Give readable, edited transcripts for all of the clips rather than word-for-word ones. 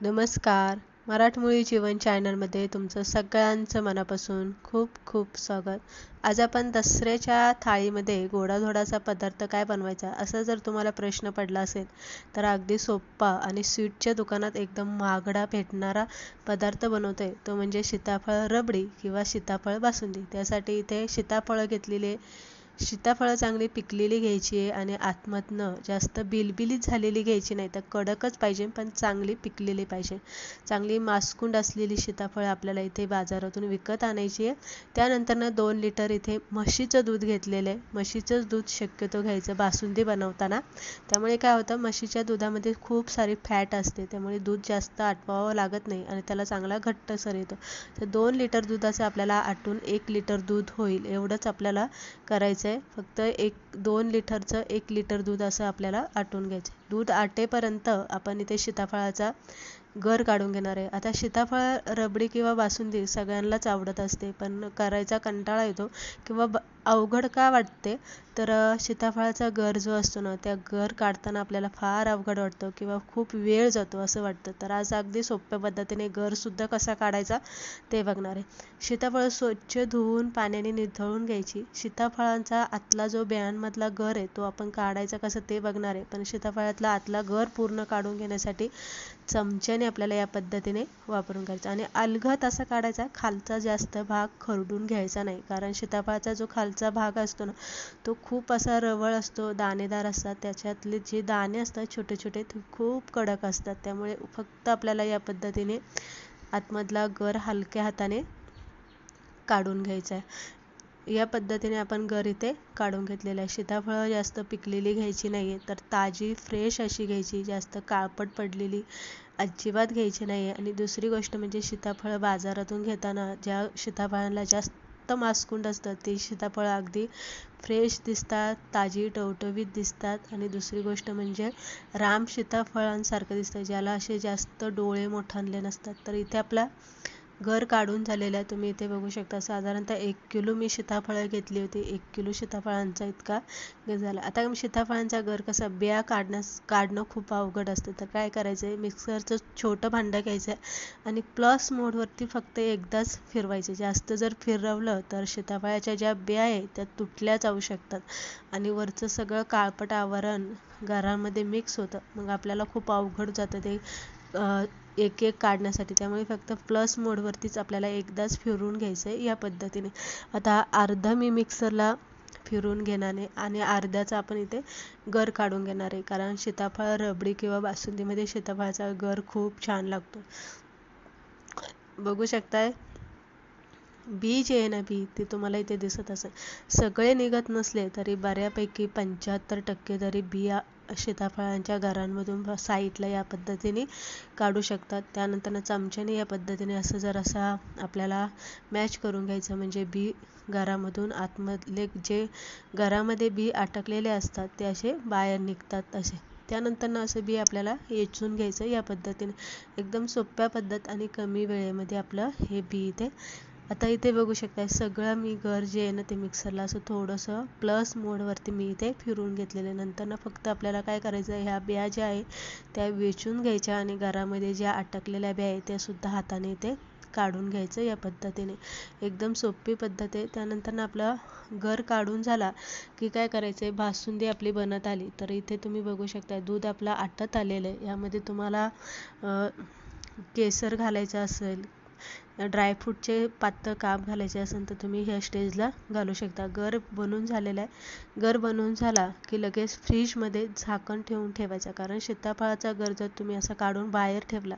नमस्कार. मराठमोळी जीवन चॅनलमध्ये तुमचं सगळ्यांचं मनापासून खूप खूप स्वागत. आज आपण दसऱ्याच्या थाळीमध्ये गोडाधोडाचा पदार्थ काय बनवायचा असा जर तुम्हाला प्रश्न पडला असेल तर अगदी सोप्पा आणि स्वीटच्या दुकानात एकदम महागडा भेटणारा पदार्थ बनवतोय तो म्हणजे सीताफळ रबडी किंवा सीताफळ बासुंदी. त्यासाठी इथे सीताफळं घेतलेली, सीताफळं चांगली पिकलेली घ्यायची आहे आणि आतमधनं जास्त बिलबिलीत झालेली घ्यायची नाही, तर कडकच पाहिजे पण चांगली पिकलेली पाहिजे. चांगली मास्कुंड असलेली सीताफळं आपल्याला इथे बाजारातून विकत आणायची आहे. त्यानंतर 2 लिटर इथे म्हशीचं दूध घेतलेलं आहे. म्हशीचंच दूध शक्यतो घ्यायचं बासुंदी बनवताना. त्यामुळे काय होतं, म्हशीच्या दुधामध्ये खूप सारी फॅट असते, त्यामुळे दूध जास्त आटवावं लागत नाही आणि त्याला चांगला घट्टसर येतो. तर 2 लिटर दुधाचं आपल्याला आटून 1 लिटर दूध होईल एवढंच आपल्याला करायचं आहे. फक्त 2 लिटरचं 1 लिटर दूध असं आपल्याला आटून घ्यायचं. दूध आटेपर्यंत आपण इथे सीताफळाचा गर काढून घेणार आहे. आता सीताफळ रबडी किंवा बासुंदी सगळ्यांनाच आवडत असते, पण करायचा कंटाळा येतो किंवा अवघड का वाटते, तर सीताफळाचा गर जो असतो ना, त्या गर काढताना आपल्याला फार अवघड वाटतो किंवा खूप वेळ जातो असं वाटतं. तर आज अगदी सोप्या पद्धतीने गरसुद्धा कसा काढायचा ते बघणार आहे. सीताफळ स्वच्छ धुवून पाण्याने निथळून घ्यायची. सीताफळांचा आतला जो बियांमधला गर आहे तो आपण काढायचा कसं ते बघणार आहे, पण सीताफळातला आतला गर पूर्ण काढून घेण्यासाठी चमच्याने आपल्याला या पद्धतीने वापरून घ्यायचं आणि अलगद असा काढायचा. खालचा जास्त भाग खरडून घ्यायचा नाही, कारण सीताफळाचा जो खालचा भाग असतो ना, तो खूप असा रवळ असतो, दाणेदार असतात. त्याच्यातले जे दाणे असतात छोटे छोटे ते खूप कडक असतात. त्यामुळे फक्त आपल्याला या पद्धतीने आतमधला गर हलक्या हाताने काढून घ्यायचा आहे. या पद्धतीने आपण गर इथे काढून घेतलेलं आहे. सीताफळं जास्त पिकलेली घ्यायची नाही आहे, तर ताजी फ्रेश अशी घ्यायची. जास्त काळपट पडलेली अजिबात घ्यायची नाही आहे. आणि दुसरी गोष्ट म्हणजे सीताफळं बाजारातून घेताना ज्या सीताफळांना जास्त मास्कुंड असतं ते सीताफळं अगदी फ्रेश दिसतात, ताजी टवटवीत दिसतात. आणि दुसरी गोष्ट म्हणजे राम सीताफळांसारखं दिसतं, ज्याला असे जास्त डोळे मोठानले नसतात. तर इथे आपला गर काढून झालेलं आहे. तुम्ही इथे बघू शकता साधारणतः 1 किलो मी सीताफळं घेतली होती. 1 किलो सीताफळांचा इतका गर झाला. आता सीताफळांचा गर कसा बिया काढणं खूप अवघड असतं, तर काय करायचं आहे, मिक्सरचं छोटं भांडं घ्यायचं आहे आणि प्लस मोडवरती फक्त एकदाच फिरवायचं. जास्त जर फिरवलं तर सीताफळाच्या ज्या बिया आहे त्या तुटल्या जाऊ शकतात आणि वरचं सगळं काळपट आवरण गरामध्ये मिक्स होतं. मग आपल्याला खूप अवघड जातं ते एक एक काढण्यासाठी. त्यामुळे फक्त प्लस मोडवरतीच आपल्याला एकदाच फिरवून घ्यायचं आहे या पद्धतीने. आता अर्धा मी मिक्सरला फिरवून घेणार आहे आणि अर्ध्याचा आपण इथे गर काढून घेणार आहे, कारण सीताफळ रबडी किंवा बासुंदीमध्ये सीताफळाचा गर खूप छान लागतो. बघू शकताय बी जे आहे ना, बी ते तुम्हाला इथे दिसत असेल. सगळे निघत नसले तरी बऱ्यापैकी 75% तरी बिया सीताफळांच्या घरांमधून साईडला या पद्धतीने काढू शकतात. त्यानंतर चमच्याने या पद्धतीने असं जर असा आपल्याला मॅच करून घ्यायचं, म्हणजे बी घरामधून आतमधले जे घरामध्ये बी अटकलेले असतात ते असे बाहेर निघतात असे. त्यानंतर असं बी आपल्याला वेचून घ्यायचं या पद्धतीने. एकदम सोप्या पद्धत आणि कमी वेळेमध्ये आपलं हे बी इथे. आता इथे बघू शकता सगळं मी गर जे आहे ना ते मिक्सरला असं थोडंसं प्लस मोडवरती मी इथे फिरवून घेतलेलं. नंतर फक्त आपल्याला काय करायचं, ह्या बिया ज्या आहे त्या वेचून घ्यायच्या आणि घरामध्ये ज्या अटकलेल्या बिया आहेत त्या सुद्धा हाताने इथे काढून घ्यायचं या पद्धतीने. एकदम सोपी पद्धत आहे. त्यानंतर आपलं गर काढून झाला की काय करायचं आहे, बासुंदी आपली बनत आली. तर इथे तुम्ही बघू शकता दूध आपलं आटत आलेलं आहे. यामध्ये तुम्हाला केसर घालायचं असेल, ड्रायफ्रूटचे पातळ काप घालायचे असेल तर तुम्ही ह्या स्टेजला घालू शकता. गर बनवून झालेला आहे. गर बनवून झाला की लगेच फ्रीजमध्ये झाकण ठेवून ठेवायचा, कारण सीताफळाचा गर जर तुम्ही असा काढून बाहेर ठेवला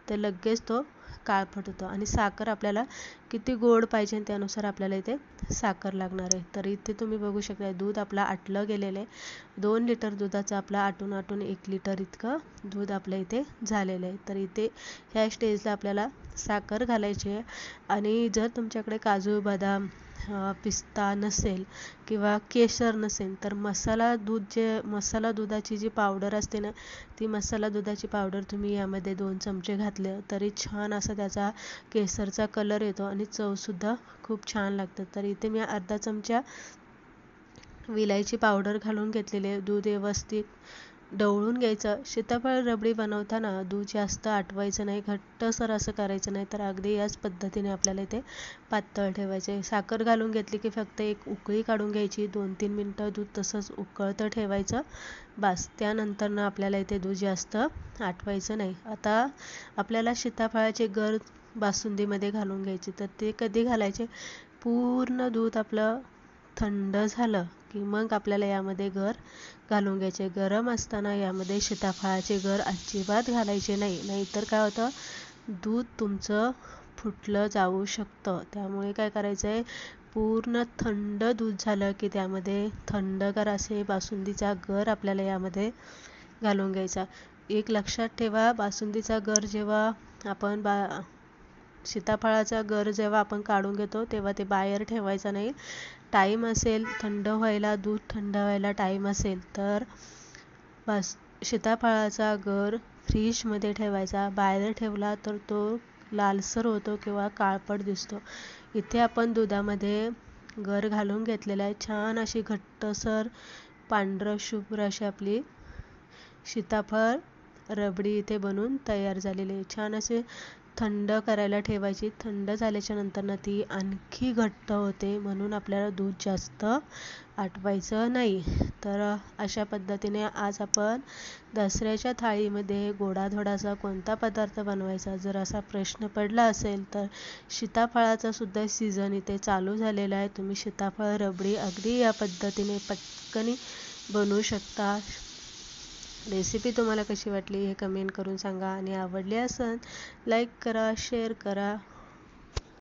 तर लगेच तो काळपट होतो. आणि साखर आपल्याला किती गोड पाहिजे त्यानुसार आपल्याला इथे साखर लागणार आहे. तर इथे तुम्ही बघू शकता दूध आपलं आटलं गेलेलं आहे. 2 लिटर दुधाचं आपलं आटून आटून 1 लिटर इतकं दूध आपल्या इथे झालेलं आहे. तर इथे ह्या स्टेजला आपल्याला साखर घालायची आहे. आणि जर तुमच्याकडे काजू बदाम पिस्ता नसेल किंवा केशर नसेल तर मसाला दुधाची जी पावडर असते ना, ती मसाला दुधाची पावडर तुम्ही यामध्ये 2 चमचे घातले तरी छान असा त्याचा केसरचा कलर येतो आणि चवसुद्धा खूप छान लागतं. तर इथे मी अर्धा चमचा विलायची पावडर घालून घेतलेली आहे. दूध व्यवस्थित ढवळून घ्यायचं. सीताफळ रबडी बनवताना दूध जास्त आटवायचं नाही, घट्टसर असं करायचं नाही, तर अगदी याच पद्धतीने आपल्याला इथे पातळ ठेवायचे. साखर घालून घेतली की फक्त एक उकळी काढून घ्यायची, 2-3 मिनटं दूध तसंच उकळतं ठेवायचं. बस त्यानंतर आपल्याला इथे दूध जास्त आटवायचं नाही. आता आपल्याला सीताफळाचे गर बासुंदीमध्ये घालून घ्यायचे, तर ते कधी घालायचे, पूर्ण दूध आपलं थंड झालं की मग आपल्याला यामध्ये गर घालून घ्यायचे. गरम असताना यामध्ये सीताफळाचे गर अजिबात घालायचे नाही, नाहीतर काय होतं, दूध तुमचं फुटलं जाऊ शकतं. त्यामुळे काय करायचं आहे, पूर्ण थंड दूध झालं की त्यामध्ये थंडगार असे बासुंदीचा गर आपल्याला यामध्ये घालून घ्यायचा. एक लक्षात ठेवा, बासुंदीचा गर जेव्हा आपण सीताफळाचा गर जेव्हा आपण काढून घेतो तेव्हा ते बाहेर ठेवायचा नाही. टाईम असेल थंड व्हायला, दूध थंड व्हायला टाईम असेल तर सीताफळाचा गर फ्रीजमध्ये ठेवायचा. बाहेर ठेवला तर तो लालसर होतो किंवा काळपट दिसतो. इथे आपण दुधामध्ये गर घालून घेतलेला आहे. छान अशी घट्टसर पांढरं शुभ्र अशी आपली सीताफळ रबडी इथे बनून तयार झालेली आहे. छान असे थंड करायला ठेवायची. थंड झाल्याच्या नंतर ती आणखी घट्ट होते, म्हणून आपल्याला दूध जास्त आटवायचं नाही. तर अशा पद्धतीने आज आपण दसऱ्याच्या थाळीमध्ये गोडाधोडाचा कोणता पदार्थ बनवायचा जर असा प्रश्न पडला असेल तर सीताफळाचा सुद्धा सीझन इथे चालू झालेला आहे. तुम्ही सीताफळ रबडी अगदी या पद्धतीने पटकन बनवू शकता. रेसिपी तुम्हाला कशी वाटली हे कमेंट करून सांगा, आणि आवडली असेल लाईक करा, शेअर करा.